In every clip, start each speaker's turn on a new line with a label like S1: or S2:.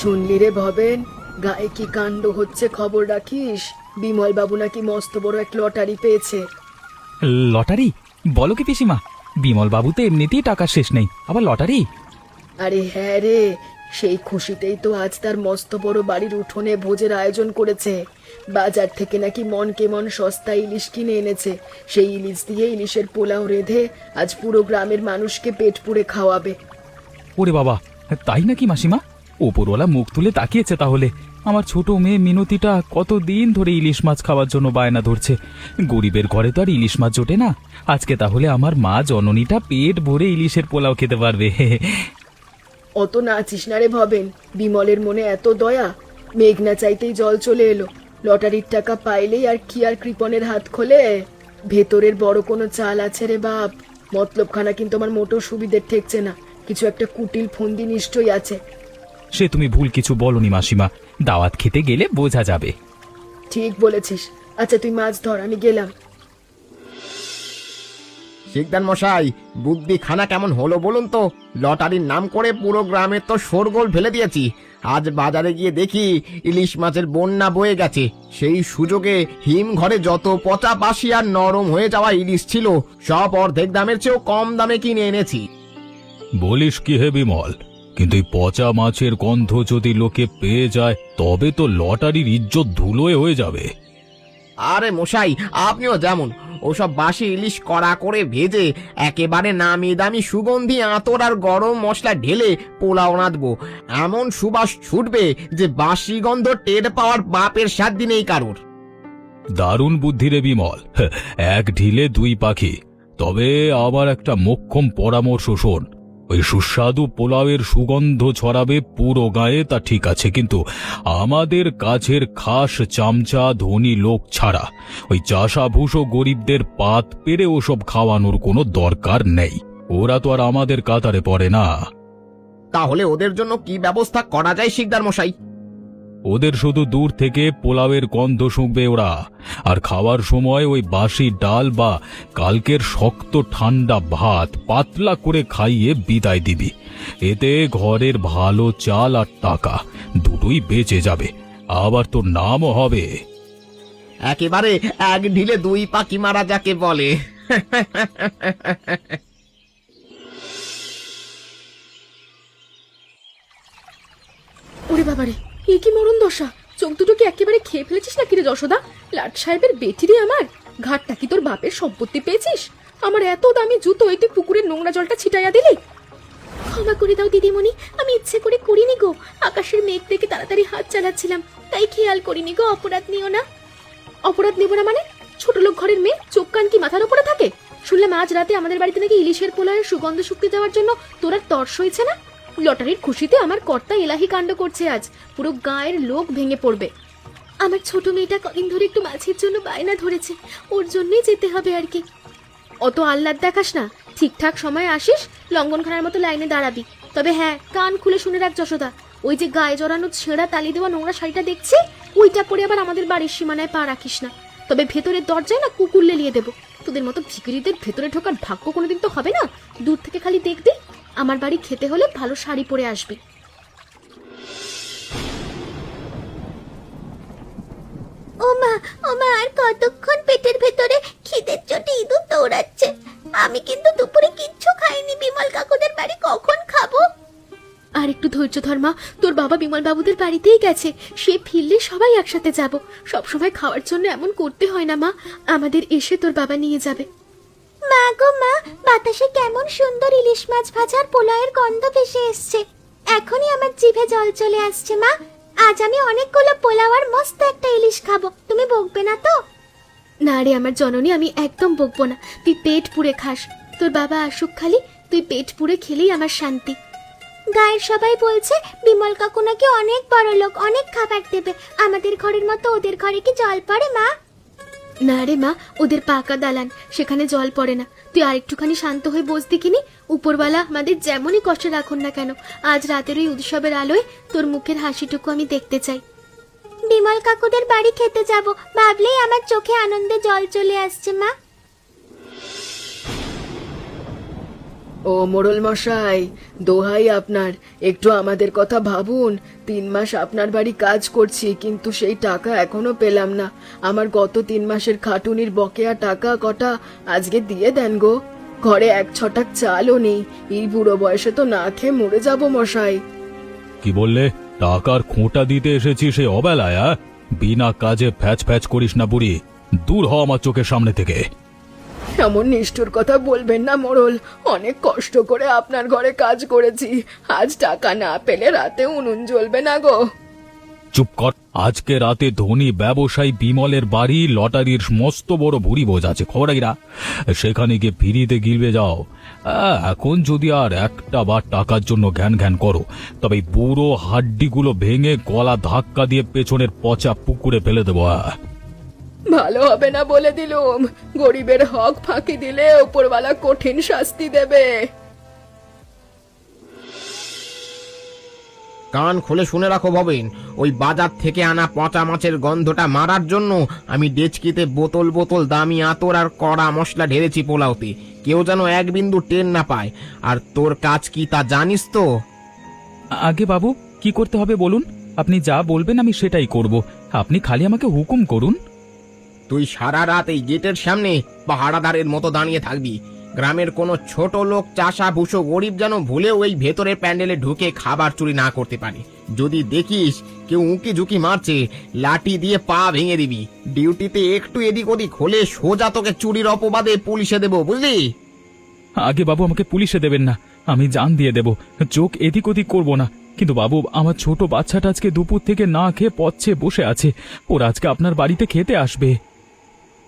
S1: শুনলি রে ভবেন, গায়ে কি কাণ্ড হচ্ছে খবর রাখিস? বিমল বাবু নাকি মস্ত বড় এক লটারি পেয়েছে।
S2: লটারি? বলো কি পিসিমা? বিমল বাবু তো এমনিতেই টাকা শেষ নেই, আবার লটারি?
S1: আরে হ্যাঁ রে, সেই খুশিতেই তো আজ তার মস্ত বড় বাড়ির উঠোনে ভোজের আয়োজন করেছে। বাজার থেকে নাকি মন কেমন সস্তা ইলিশ কিনে এনেছে। সেই ইলিশ দিয়ে ইলিশের পোলাও রেঁধে আজ পুরো গ্রামের মানুষকে পেট পুড়ে খাওয়াবে।
S2: ওরে বাবা, তাই নাকি মাসিমা? ওপরওয়ালা মুখ তুলে তাকিয়েছে তাহলে। আমার ছোট মেয়ে মিনতিটা কতদিন ধরে ইলিশ মাছ খাওয়ার জন্য বায়না ধরছে। গরিবের ঘরে তো আর ইলিশ মাছ জোটে না। আজকে তাহলে আমার মা জননীটা পেট ভরে ইলিশের পোলাও খেতে পারবে।
S1: অত নাচিস না রে ভবেন, বিমলের মনে এত দয়া। মেঘনা চাইতেই জল চলে এলো। লটারির টাকা পাইলেই আর কি আর কৃপণের হাত খোলে? ভেতরের বড় কোনো চাল আছে রে বাপ। মতলবখানা কিন্তু আমার মোটেও সুবিধের ঠেকছে না। কিছু একটা কুটিল ফন্দি নিশ্চয়ই আছে।
S2: সে তুমি ভুল কিছু বলনি মাসিমা, দাওয়াত খেতে গেলে বোঝা যাবে।
S1: ঠিক বলেছিস। আচ্ছা তুই মাছ ধর, আমি গেলাম।
S3: শিকদার মশাই, বুদ্ধি খানা কেমন হলো বলুন তো? লটারির নাম করে পুরো গ্রামে তো শোরগোল ফেলে দিয়েছি। আজ বাজারে গিয়ে দেখি ইলিশ মাছের বন্যা বয়ে গেছে। সেই সুযোগে হিম ঘরে যত পচা বাসি আর নরম হয়ে যাওয়া ইলিশ ছিল, সব অর্ধেক দামের চেয়েও কম দামে কিনে এনেছি।
S2: বলিস কি হে বিমল? কিন্তু এই পচা মাছের গন্ধ যদি লোকে পেয়ে যায়, তবে তো লটারির ইজ্জত ধুলোয় হয়ে যাবে।
S3: আরে মশাই, আপনিও যেমন ওসব বাসি ইলিশ কড়া করে ভেজে একেবারে নামি দামি সুগন্ধি আতর আর গরম মশলা ঢেলে পোলাও রাঁধবো। এমন সুবাস ছুটবে যে বাসি গন্ধ টের পাওয়ার বাপের সাধ্য নেই কারোর।
S2: দারুণ বুদ্ধি রে বিমল, এক ঢিলে দুই পাখি। তবে আবার একটা মোক্ষম পরামর্শ শোন। ওই সুস্বাদু পোলাওয়ের সুগন্ধ ছড়াবে পুরো গায়ে, তা ঠিক আছে, কিন্তু আমাদের কাছের খাস চামচা ধনী লোক ছাড়া ওই চাষাভুষো গরিবদের পাত পেরে ওসব খাওয়ানোর কোনো দরকার নেই। ওরা তো আর আমাদের কাতারে পড়ে না।
S3: তাহলে ওদের জন্য কি ব্যবস্থা করা যায় শিকদার মশাই?
S2: ওদের শুধু দূর থেকে পোলাওয়ের গন্ধ শুঁকবে ওরা, আর খাওয়ার সময় ওই বাসি ডাল বা কালকের শক্ত ঠান্ডা ভাত পাতলা করে খাইয়ে বিদায় দিবি। এতে ঘরের ভালো চাল আর টাকা দুটোই বেঁচে যাবে, আবার তোর নামও হবে।
S3: একেবারে এক ঢিলে দুই পাখি মারা যাকে বলে।
S4: ওরে বাবারে, এ কি মরণ দশা! চোখ দুটো কি একেবারে খেয়ে ফেলেছিস নাকি রে যশোদা? লাট সাহেবের বেটি রে আমার! ঘাটটা কি তোর বাপের সম্পত্তি পেয়েছিস? আমার এত দামি জুতো এই তুই পুকুরের নোংরা জলটা ছিটাইয়া দিলি। ক্ষমা করে দাও দিদিমণি, আমি ইচ্ছে করে করিনি গো। আকাশের মেঘ দেখে তাড়াতাড়ি হাত চালাচ্ছিলাম, তাই খেয়াল করিনি গো। অপরাধ নিও না। অপরাধ নেব না মানে? ছোট লোক ঘরের মেয়ে, চোখ কান কি মাথার উপরে থাকে? শুনলাম আজ রাতে আমাদের বাড়িতে নাকি ইলিশের পোলাওয়ের সুগন্ধ শুকতে যাওয়ার জন্য তোর আর তর্স হয়েছে না? লটারির খুশিতে আমার কর্তা এলাহি কাণ্ড করছে আজ। পুরো গায়ের লোক ভেঙে পড়বে। আমার ছোট মেয়েটা কদিন ধরে একটু মাছের জন্য বায়না ধরেছে, ওর জন্যই যেতে হবে আর কি। অত আহ্লাদ দেখাস না, ঠিকঠাক সময়ে আসিস, লঙ্ঘনখানার মতো লাইনে দাঁড়াবি। তবে হ্যাঁ, কান খুলে শুনে রাখ যশোদা, ওই যে গায়ে জড়ানো ছেঁড়া তালি দেওয়া নোংরা শাড়িটা দেখছি, ওইটা পরে আবার আমাদের বাড়ির সীমানায় পা রাখিস না। তবে ভেতরের দরজায় না কুকুর লেলিয়ে দেবো। তোদের মতো ভিখিরিদের ভেতরে ঢোকার ভাগ্য কোনোদিন তো হবে না। দূর থেকে খালি দেখবি। আমার বাড়ি খেতে হলে ভালো শাড়ি পরে আসবি।
S5: ওমা ওমা, আর কতক্ষণ পেটের ভেতরে খিদের চোটে ইঁদুর দৌড়াচ্ছে। আমি কিন্তু দুপুরে কিচ্ছু খাইনি। বিমল কাকুদের বাড়ি কখন খাবো?
S4: আর একটু ধৈর্য ধর মা, তোর বাবা বিমল বাবুদের বাড়িতেই গেছে। সে ফিরলে সবাই একসাথে যাব। সবসময় খাওয়ার জন্য এমন করতে হয় না মা, আমাদের এসে তোর বাবা নিয়ে যাবে।
S5: মা গো মা, বাতাসে কেমন সুন্দর ইলিশ মাছ ভাজার পোলাওয়ের গন্ধ ভেসে এসছে। এখনই আমার জিভে জল চলে আসছে। মা, আজ আমি অনেকগুলো পোলাও আর মস্ত একটা ইলিশ খাবো। তুমি বকবে না তো?
S4: না রে আমার জননী, আমি একদম বকবো না। তুই পেট পুড়ে খাস। তোর বাবা আসুক খালি, তুই পেট পুড়ে খেলেই আমার শান্তি।
S5: গায়ের সবাই বলছে বিমল কাকু নাকি অনেক বড় লোক, অনেক খাবার দেবে। আমাদের ঘরের মতো ওদের ঘরে কি জল পড়ে মা?
S4: না রে মা, ওদের পাকা দালান, সেখানে জল পড়ে না। তুই আরেকটুখানি শান্ত হয়ে বস দেখিনি। উপরওয়ালা আমাদের যেমনই কষ্টে রাখুন না কেন, আজ রাতের ওই উৎসবের আলোয় তোর মুখের হাসিটুকু আমি দেখতে চাই।
S5: বিমল কাকুদের বাড়ি খেতে যাব ভাবলেই আমার চোখে আনন্দে জল চলে আসছে। মা,
S1: ও মোড়ল মশাই, দোহাই আপনার, একটু আমাদের কথা ভাবুন। 3 মাস আপনার বাড়ি কাজ করছি, কিন্তু সেই টাকা এখনো পেলাম না। আমার গত 3 মাসের খাটুনির বকেয়া টাকা কটা আজকে দিয়ে দেন গো। ঘরে 1 ছটাক চালও নেই। এই বুড়ো বয়সে তো না খেয়ে মরে যাব মশাই।
S2: কি বললে? টাকার খোঁটা দিতে এসেছি সে অবেলায়? বিনা কাজে ফ্যাচ ফ্যাচ করিস না বুড়ি, দূর হ আমার চোখের সামনে থেকে।
S1: এমন নিষ্ঠুর কথা বলবেন না মোড়ল, অনেক কষ্ট করে আপনার ঘরে কাজ করেছি। আজ টাকা না পেলে রাতে উনুন জ্বলবে না গো।
S2: চুপ কর। আজকে রাতে ধনী ব্যবসায়ী বিমলের বাড়ি লটারির মস্ত বড় ভুরি বোঝ আছে, খবর রাখিরা। সেখানে গিয়ে ফিরিতে গিলবে যাও। এখন যদি আর একটা বার টাকার জন্য ঘ্যান ঘ্যান করো, তবে এই বুড়ো হাড্ডিগুলো ভেঙে গলা ধাক্কা দিয়ে পেছনের পচা পুকুরে ফেলে দেবো।
S1: ভালো হবে না বলে দিলুম, গরিবের হক ফাঁকি দিলে উপরওয়ালা কঠিন শাস্তি দেবে।
S3: কান খুলে শুনে রাখো ভবেন, ওই বাজার থেকে আনা পচা মাছের গন্ধটা মারার জন্য আমি ডেচকিতে বোতল বোতল দামি আতর আর কড়া মশলা ঢেলেছি পোলাওতে, কেউ যেন এক বিন্দু টের না পায়। আর তোর কাজ কি তা জানিস তো?
S6: আগে বাবু, কি করতে হবে বলুন? আপনি যা বলবেন আমি সেটাই করব। আপনি খালি আমাকে হুকুম করুন।
S3: তুই সারা রাত এই গেটের সামনে পাহারাদারের মতো দাঁড়িয়ে থাকবি। গ্রামের কোনো ছোট লোক, চাষা ভুষো গরিব যেন ভুলেও ওই ভেতরের প্যান্ডেলে ঢুকে খাবার চুরি না করতে পারে। যদি দেখিস কেউ উঁকি ঝুঁকি মারছে, লাঠি দিয়ে পা ভেঙে দিবি। ডিউটিতে একটু এদিক ওদিক হলে সোজা তোকে চুরির অপবাদে পুলিশে দেবো, বুঝলি?
S6: আগে বাবু, আমাকে পুলিশে দেবেন না, আমি জান দিয়ে দেব, চোখ এদিক ওদিক করব না। কিন্তু বাবু, আমার ছোট বাচ্চাটা আজকে দুপুর থেকে না খেয়ে পথে বসে আছে। ওরা আজকে আপনার বাড়িতে খেতে আসবে।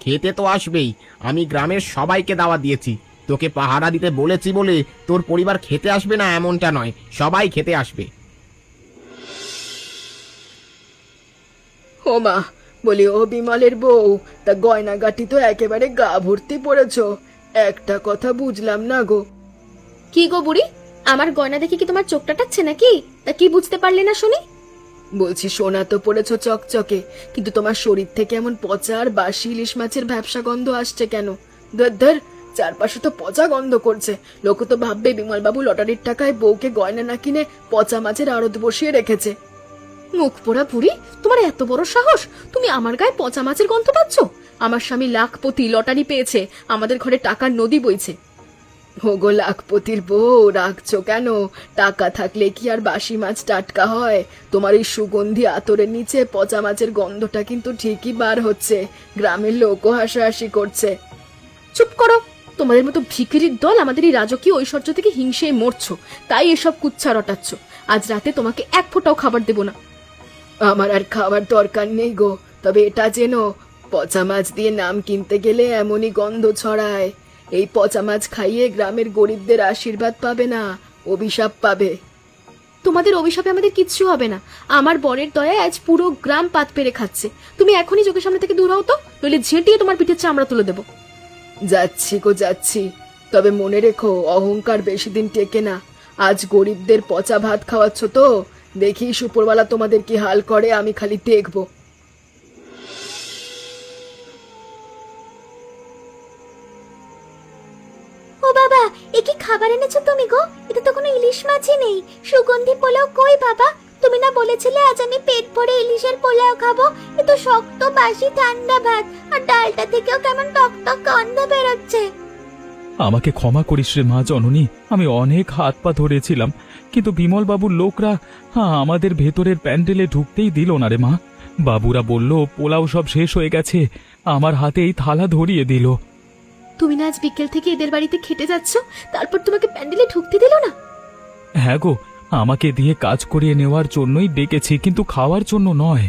S3: খেতে তো আসবেই, আমি গ্রামের সবাইকে দাওয়াত দিয়েছি। তোকে পাহারা দিতে বলেছি বলে তোর পরিবার খেতে আসবে না এমনটা নয়, সবাই খেতে আসবে।
S1: ও মা, বলি ও বিমলের বউ, তা গয়নাগাটি তো একেবারে গা ভর্তি পড়েছ। একটা কথা বুঝলাম না গো।
S4: কি গো বুড়ি, আমার গয়না দেখে কি তোমার চোখটা টাচ্ছে নাকি? তা কি বুঝতে পারলে না শুনি?
S1: বলছি সোনা তো পড়েছ চকচকে, কিন্তু তোমার শরীর থেকে এমন পচা আর বাসি ইলিশ মাছের ব্যবসা গন্ধ আসছে কেন? ধর, চারপাশে তো পচা গন্ধ করছে। লোক তো ভাববে বিমলবাবু লটারির টাকায় বউকে গয়না না কিনে পচা মাছের আড়ত বসিয়ে রেখেছে।
S4: মুখ পোড়া বুড়ি, তোমার এত বড় সাহস! তুমি আমার গায়ে পচা মাছের গন্ধ পাচ্ছ? আমার স্বামী লাখপতি, লটারি পেয়েছে, আমাদের ঘরে টাকার নদী বইছে।
S1: হোগো লাখপতির বউ, রাখছো কেন? টাকা থাকলে কি আর বাসি মাছ টাটকা হয়? তোমার এই সুগন্ধি আতরের নিচে পচা মাছের গন্ধটা কিন্তু ঠিকই বার হচ্ছে। গ্রামের লোকও হাসাহাসি করছে।
S4: চুপ করো! তোমাদের মতো ভিখিরির দল আমাদের এই রাজকীয় ঐশ্বর্য থেকে হিংসে মরছো, তাই এসব কুচ্ছা রটাচ্ছ। আজ রাতে তোমাকে এক ফোঁটাও খাবার দেব না।
S1: আমার আর খাবার দরকার নেই গো, তবে এটা জেনো, পচা মাছ দিয়ে নাম কিনতে গেলে এমনই গন্ধ ছড়ায়। এই পচা মাছ খাইয়ে গ্রামের গরিবদের আশীর্বাদ পাবে না, অভিশাপ পাবে।
S4: তোমাদের অভিশাপে আমাদের কিচ্ছু হবে না। আমার বরের দয়ায় আজ পুরো গ্রাম পাত পেরে খাচ্ছে। তুমি এখনই চোখের সামনে থেকে দূর হও তো, নইলে ঝেঁটিয়ে তোমার পিঠের চামড়া তুলে দেবো।
S1: যাচ্ছি গো যাচ্ছি, তবে মনে রেখো অহংকার বেশি দিন টেকে না। আজ গরিবদের পচা ভাত খাওয়াচ্ছ তো, দেখি উপরওয়ালা তোমাদের কি হাল করে, আমি খালি দেখবো।
S5: ও বাবা, এ কি খাবার এনেছো তুমি গো? এটা তো কোনো ইলিশ মাছই নেই। সুগন্ধি পোলাও কই বাবা? তুমি না বলেছিলে আজ আমি পেট ভরে ইলিশের পোলাও খাবো? এ তো শক্ত বাসি ঠান্ডা ভাত, আর ডালটা থেকেও কেমন টকটক গন্ধ বেরোচ্ছে।
S6: আমাকে ক্ষমা করিস রে মা জননী, আমি অনেক হাত পা ধরেছিলাম, কিন্তু বিমল বাবুর লোকরা আমাদের ভেতরের প্যান্ডেলে ঢুকতেই দিল না রে মা। বাবুরা বলল পোলাও সব শেষ হয়ে গেছে, আমার হাতে এই থালা ধরিয়ে দিল।
S4: তুমি না আজ বিকেল থেকে এদের বাড়িতে খেটে যাচ্ছ, তারপর তোমাকে প্যান্ডেলে ঢুকতে দিল না?
S6: হ্যাঁ গো, আমাকে দিয়ে কাজ করিয়ে নেওয়ার জন্যই ডেকেছি, কিন্তু খাওয়ার জন্য নয়।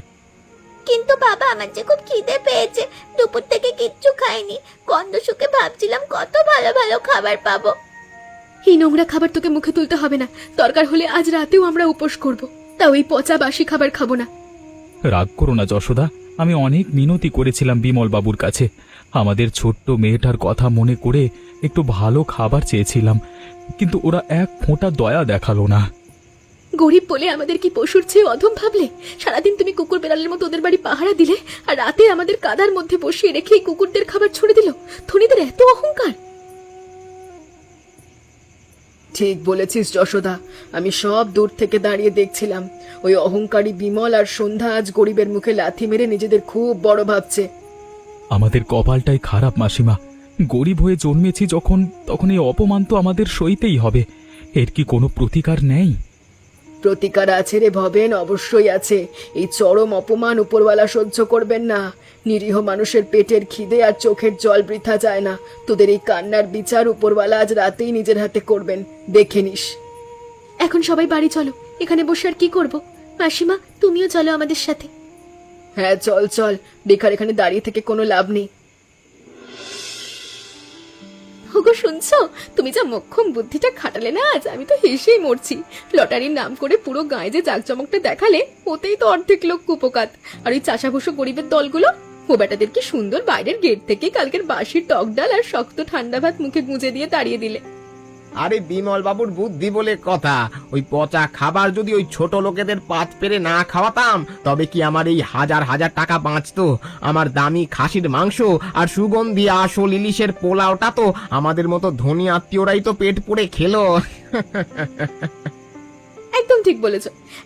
S5: কিন্তু বাবা, আমার যে খুব খিদে পেয়েছে, দুপুর থেকে কিচ্ছু খাইনি। গন্ধ শুকে ভাবছিলাম কত ভালো ভালো খাবার পাবো।
S4: এই নোংরা খাবার তোকে মুখে তুলতে হবে না। দরকার হলে আজ রাতেও আমরা উপোস করব, তাও এই পচা বাসি খাবার খাবো না।
S6: রাগ করো না যশোদা, আমি অনেক মিনতি করেছিলাম বিমল বাবুর কাছে। আমাদের ছোট্ট মেয়েটার কথা মনে করে একটু ভালো খাবার চেয়েছিলাম, কিন্তু ওরা এক ফোঁটা দয়া দেখালো না।
S4: গরিব বলে আমাদের কি পশুর চেয়ে অধম ভাবলে? সারাদিন তুমি কুকুর বেড়ালের মতো ওদের বাড়ি পাহারা দিলে, আর রাতে আমাদের কাদার মধ্যে বসিয়ে রেখে এই কুকুরদের খাবার ছড়ে দিল। ধনীদের এত অহংকার!
S1: ঠিক বলেছিস যশোদা, আমি সব দূর থেকে দাঁড়িয়ে দেখছিলাম ওই অহংকারী বিমল আর সন্ধ্যা আজ গরিবের মুখে লাথি মেরে নিজেদের খুব বড় ভাবছে।
S6: আমাদের কপালটাই খারাপ মাসিমা, গরিব হয়ে জন্মেছি যখন, তখন এই অপমান তো আমাদের সইতেই হবে। এর কি কোনো প্রতিকার নেই?
S1: প্রতিকার আছে রে ভবেন, অবশ্যই আছে। এই চরম অপমান উপরওয়ালা সহ্য করবেন না। নিরীহ মানুষের পেটের খিদে আর চোখের জল বৃথা যায় না। তোদের এই কান্নার বিচার উপরওয়ালা আজ রাতেই নিজের হাতে করবেন, দেখে নিস।
S4: এখন সবাই বাড়ি চলো, এখানে বসে আর কি করব? মাসিমা, তুমিও চলো আমাদের সাথে।
S1: হ্যাঁ চল চল, বেকার এখানে দাঁড়িয়ে থেকে কোনো লাভ নেই।
S4: ওগো শুনছো, তুমি যা মোক্ষম বুদ্ধিটা খাটালে না আজ, আমি তো হেসেই মরছি। লটারির নাম করে পুরো গায়ে যে জাঁকজমকটা দেখালে, ওতেই তো অর্ধেক লোক কুপোকাত। আর ওই চাষাভুষো গরিবের দলগুলো, ও বেটাদের কি সুন্দর বাইরের গেট থেকে কালকের বাসির টক ডাল আর শক্ত ঠান্ডা ভাত মুখে গুঁজে দিয়ে তাড়িয়ে দিলে।
S3: আরে বিমল বাবুর বুদ্ধি বলে কথা, ওই পচা খাবার যদি ওই ছোট লোকেদের পাত পেরে না খাওয়াতাম, তবে কি আমার এই হাজার হাজার টাকা বাঁচতো? আমার দামি খাসির মাংস আর সুগন্ধি আসল ইলিশের পোলাওটা তো আমাদের মতো ধনী আত্মীয়রাই তো পেট পুড়ে খেলো।
S4: একদম ঠিক বলেছ।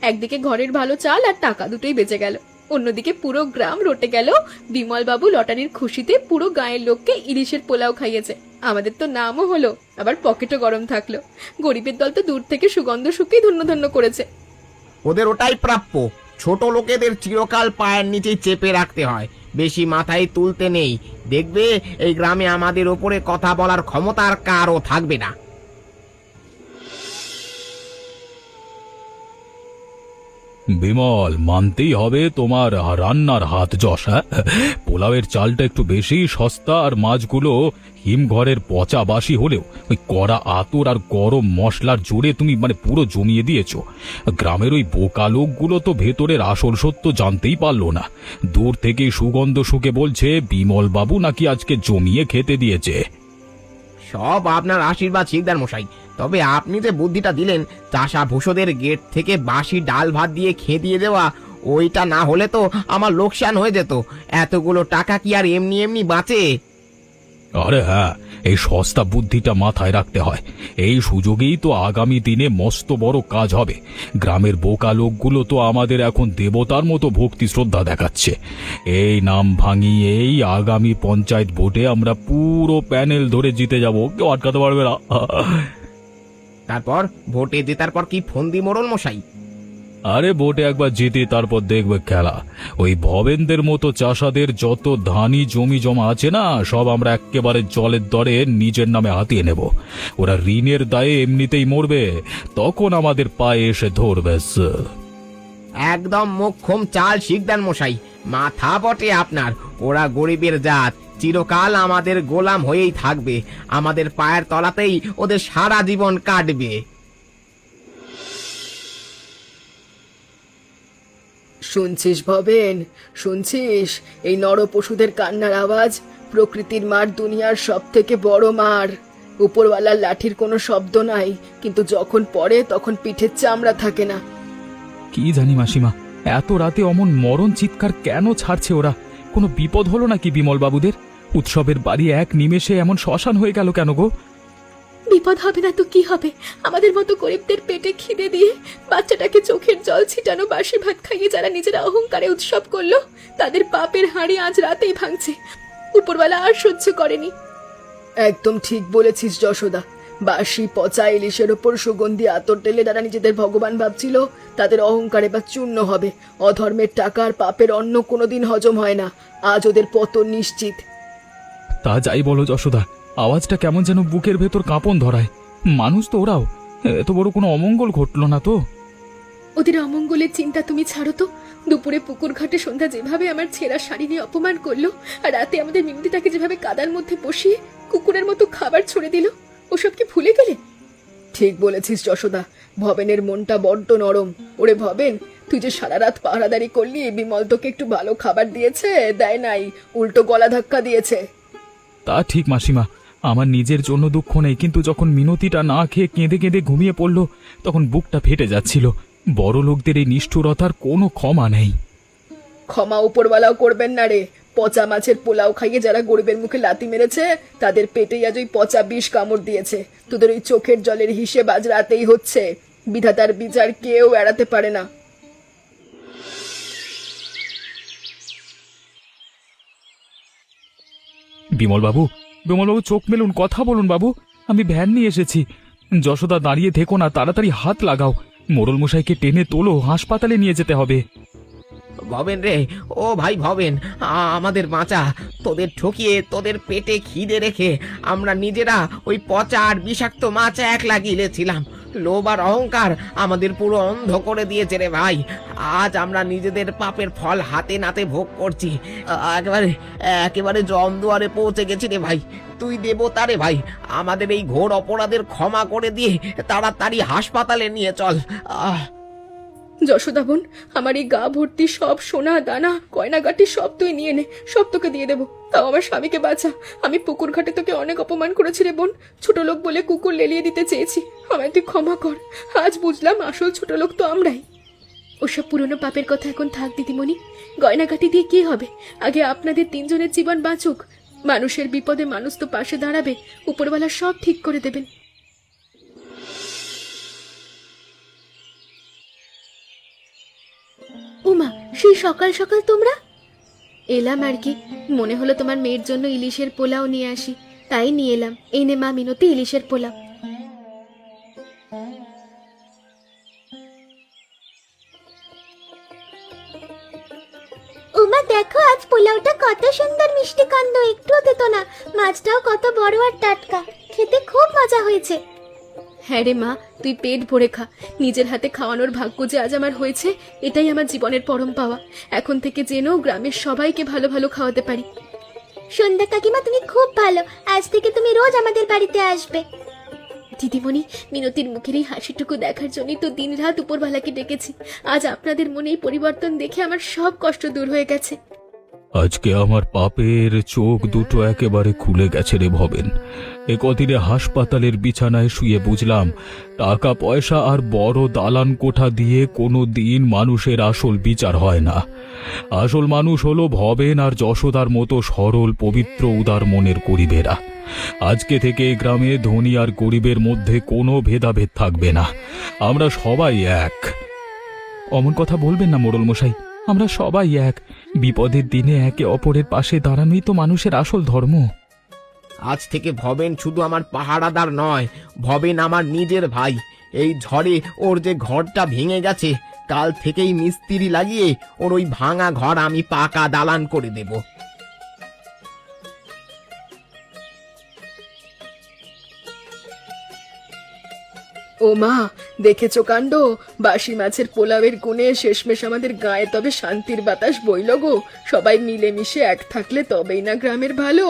S4: একদিকে ঘরের ভালো চাল আর টাকা দুটোই বেঁচে গেল, অন্যদিকে পুরো গ্রাম রটে গেল। বিমল বাবু লটারির খুশিতে পুরো গায়ের লোককে ইলিশের পোলাও খাইয়েছে। আমাদের তো নামও হলো, আবার পকেটও গরম থাকলো। গরিবের দল তো দূর থেকে সুগন্ধ শুকেই ধন্য ধন্য করেছে।
S3: ওদের ওটাই প্রাপ্য। ছোট লোকেদের চিরকাল পায়ের নিচেই চেপে রাখতে হয়, বেশি মাথায় তুলতে নেই। দেখবে এই গ্রামে আমাদের ওপরে কথা বলার ক্ষমতা আর কারও থাকবে না।
S2: বিমল, মানতেই হবে তোমার রান্নার হাত যশ। হ্যাঁ, পোলাওয়ের চালটা একটু বেশি সস্তা, আর মাছগুলো হিমঘরের পচা বাসি হলেও ওই কড়া আতর আর গরম মশলার জোরে তুমি পুরো জমিয়ে দিয়েছো। গ্রামের ওই বোকা লোকগুলো তো ভেতরের আসল সত্য জানতেই পারলো না। দূর থেকে সুগন্ধ শুকে বলছে বিমল বাবু নাকি আজকে জমিয়ে খেতে দিয়েছে।
S3: সব আপনার আশীর্বাদ শিকদার মশাই। তবে আপনি যে বুদ্ধিটা দিলেন, চাষা ভূষদের গেট থেকে বাসি ডাল ভাত দিয়ে খেদিয়ে দেওয়া, ওইটা না হলে তো আমার লোকসান হয়ে যেত। এতগুলো টাকা কি আর এমনি এমনি বাঁচে?
S2: আরে হ্যাঁ, এই সস্তা বুদ্ধিটা মাথায় রাখতে হয়। এই সুযোগেই তো আগামী দিনে মস্ত বড় কাজ হবে। গ্রামের বোকা লোকগুলো তো আমাদের এখন দেবতার মতো ভক্তি শ্রদ্ধা দেখাচ্ছে। এই নাম ভাঙিয়েই আগামী পঞ্চায়েত ভোটে আমরা পুরো প্যানেল ধরে জিতে যাব, কেউ আটকাতে পারবে না।
S3: তারপর ভোটে জেতার পর কি ফন্দি মোড়ল মশাই?
S2: আরে ভোটে একবার জিতে তারপর দেখবে খেলা। ওই ভবেনদের মতো চাষাদের যত ধানি জমি জমা আছে না, সব আমরা একেবারে জলের দরে নিজের নামে হাতিয়ে নেব। ওরা ঋণের দায়ে এমনিতেই মরবে, তখন আমাদের পায়ে এসে ধরবে।
S3: একদম মোক্ষম চাল শিকদার মশাই, মাথা বটে আপনার। ওরা গরিবের জাত, চিরকাল আমাদের গোলাম হয়েই থাকবে। আমাদের পায়ের তলাতেই ওদের সারা জীবন কাটবে।
S1: শুনছিস ভবেন, শুনছিস? এই নর পশুদের কান্নার আওয়াজ প্রকৃতির মার দুনিয়ার সব থেকে বড় মার। উপরওয়ালার লাঠির কোনো শব্দ নাই, কিন্তু যখন পড়ে তখন পিঠের চামড়া থাকে না।
S6: কি জানি মাসিমা, এত রাতে অমন মরণ চিৎকার কেন ছাড়ছে ওরা? কোনো বিপদ হলো নাকি বিমল বাবুদের? উৎসবের বাড়ি এক নিমেষে এমন শ্মশান হয়ে গেল কেন গো?
S4: বিপদ হবে না তো কি হবে? আমাদের মতো গরিবদের পেটে খিদে দিয়ে বাচ্চাটাকে চোখের জল ছিটানো বাসি ভাত খাইয়ে যারা নিজেরা অহংকারে উৎসব করলো, তাদের পাপের হাঁড়ি আজ রাতেই ভাঙছে। উপরওয়ালা আর সহ্য করেনি।
S1: একদম ঠিক বলেছিস যশোদা। বাসি পচা ইলিশের ওপর সুগন্ধি আতর টেলে যারা নিজেদের ভগবান ভাবছিল, তাদের অহংকারে বা চূর্ণ হবে। অধর্মের টাকা আর পাপের অন্ন কোনোদিন হজম হয় না। আজ ওদের পতন নিশ্চিত।
S6: তা যাই বলো যশোদা, আওয়াজটা কেমন যেন বুকের ভেতর কাঁপন ধরায়। মানুষ তো ওরাও, এত বড় কোনো অমঙ্গল ঘটলো না তো?
S4: ওদের অমঙ্গলের চিন্তা তুমি ছাড়ো তো। দুপুরে পুকুর ঘাটে সন্ধ্যা যেভাবে আমার ছেঁড়া শাড়ি নিয়ে অপমান করলো, আর রাতে আমাদের মিনতিটাকে যেভাবে কাদার মধ্যে বসিয়ে কুকুরের মতো খাবার ছড়ে দিল, ওসব কি ভুলে গেলে?
S1: ঠিক বলেছিস যশোদা, ভবেনের মনটা বড্ড নরম। ওরে ভবেন, তুই যে সারা রাত পাহারাদারি করলি, বিমল তোকে একটু ভালো খাবার দিয়েছে? দেয় নাই, উল্টো গলা ধাক্কা দিয়েছে।
S6: তা ঠিক মাসিমা, আমার নিজের জন্য দুঃখ নেই, কিন্তু যখন মিনতিটা না খেয়ে কেঁদে কেঁদে ঘুমিয়ে পড়ল, তখন বুকটা ফেটে যাচ্ছিল। বড় লোকদের এই নিষ্ঠুরতার কোনো ক্ষমা নেই।
S1: ক্ষমা উপরওয়ালাও করবেন না রে। পচা মাছের পোলাও খাইয়ে যারা গরিবের মুখে লাথি মেরেছে তাদের পেটেই আজ ওই পচা বিষ কামড় দিয়েছে। তোদের ওই চোখের জলের হিসেব আজ রাতেই হচ্ছে। বিধাতার বিচার কেউ এড়াতে পারে না।
S6: বিমলবাবু, বিমলবাবু চোখ মেলুন, কথা বলুন বাবু। আমি ভ্যান নিয়ে এসেছি। যশোদা দাঁড়িয়ে থেকো না, তাড়াতাড়ি হাত লাগাও। মোড়ল মশাইকে টেনে তোলো, হাসপাতালে নিয়ে যেতে হবে।
S3: ভবেন রে, ও ভাই ভবেন, আমাদের বাঁচা। তোদের ঠকিয়ে তোদের পেটে খিদে রেখে আমরা নিজেরা ওই পচা আর বিষাক্ত মাছ একলা গিলেছিলাম। লোভ আর অহংকার আমাদের পুরো অন্ধ করে দিয়েছে রে ভাই। আজ আমরা নিজেদের পাপের ফল হাতে নাতে ভোগ করছি। একেবারে একেবারে জমদুয়ারে পৌঁছে গেছি রে ভাই। তুই দেবতা রে ভাই, আমাদের এই ঘোর অপরাধের ক্ষমা করে দিয়ে তাড়াতাড়ি হাসপাতালে নিয়ে চল।
S4: যশোদা বোন, আমার এই গা ভর্তি সব সোনা দানা গয়নাগাটি সব তুই নিয়ে নে, সব তোকে দিয়ে দেবো। তাও আমার স্বামীকে বাঁচা। আমি পুকুর ঘাটে তোকে অনেক অপমান করেছি রে বোন। ছোট লোক বলে কুকুর লেলিয়ে দিতে চেয়েছি, আমায় তুই ক্ষমা কর। আজ বুঝলাম আসল ছোট লোক তো আমরাই। ওসব পুরনো পাপের কথা এখন থাক দিদিমণি। গয়নাগাটি দিয়ে কি হবে? আগে আপনাদের তিনজনের জীবন বাঁচুক। মানুষের বিপদে মানুষ তো পাশে দাঁড়াবে, উপরওয়ালা সব ঠিক করে দেবেন। উমা, সেই সকাল সকাল তোমরা? এলাম আর কি, মনে হলো তোমার মেয়ের জন্য ইলিশের পোলাও নিয়ে আসি, তাই নিয়ে এলাম। এই নে মা মিনতি, ইলিশের পোলাও।
S5: উমা দেখো, আজ পোলাওটা কত সুন্দর মিষ্টি গন্ধ, একটুও দিত না। মাছটাও কত বড় আর টাটকা, খেতে খুব মজা হয়েছে।
S4: হ্যাঁ রে মা, তুই পেট ভরে খা। নিজের হাতে খাওয়ানোর ভাগ্য যে আজ আমার হয়েছে, এটাই আমার জীবনের পরম পাওয়া। এখন থেকে যেন গ্রামের সবাইকে ভালো ভালো খাওয়াতে পারি।
S5: সন্ধ্যা কাকিমা, তুমি খুব ভালো। আজ থেকে তুমি রোজ আমাদের বাড়িতে আসবে।
S4: দিদিমণি, মিনতির মুখের এই হাসিটুকু দেখার জন্যই তো দিন রাত উপরওয়ালাকে ডেকেছি। আজ আপনাদের মনে এই পরিবর্তন দেখে আমার সব কষ্ট দূর হয়ে গেছে।
S2: আজকে আমার পাপের চোখ দুটো একেবারে খুলে গেছে রে ভবেন। কদিনে হাসপাতালের বিছানায় শুয়ে বুঝলাম টাকা পয়সা আর বড় দালান কোঠা দিয়ে কোনো দিন মানুষের আসল বিচার হয় না। আসল মানুষ হলো ভবেন আর যশোদার মতো সরল পবিত্র উদার মনের গরিবেরা। আজকে থেকে এই গ্রামে ধনী আর গরিবের মধ্যে কোনো ভেদাভেদ থাকবে না। আমরা সবাই এক।
S6: অমন কথা বলবেন না মোড়ল মশাই, আমরা সবাই এক। বিপদের দিনে একে অপরের পাশে দাঁড়ানোই তো মানুষের আসল ধর্ম।
S3: আজ থেকে ভবেন শুধু আমার পাহারাদার নয়, ভবেন আমার নিজের ভাই। এই ঝড়ে ওর যে ঘরটা ভেঙে গেছে, কাল থেকেই মিস্ত্রি লাগিয়ে ওর ওই ভাঙা ঘর আমি পাকা দালান করে দেব।
S1: ও মা, দেখেছো কাণ্ড? বাসি মাছের পোলাওয়ের গুণে শেষমেশ আমাদের গায়ে তবে শান্তির বাতাস বইল গো। সবাই মিলেমিশে এক থাকলে তবেই না গ্রামের ভালো।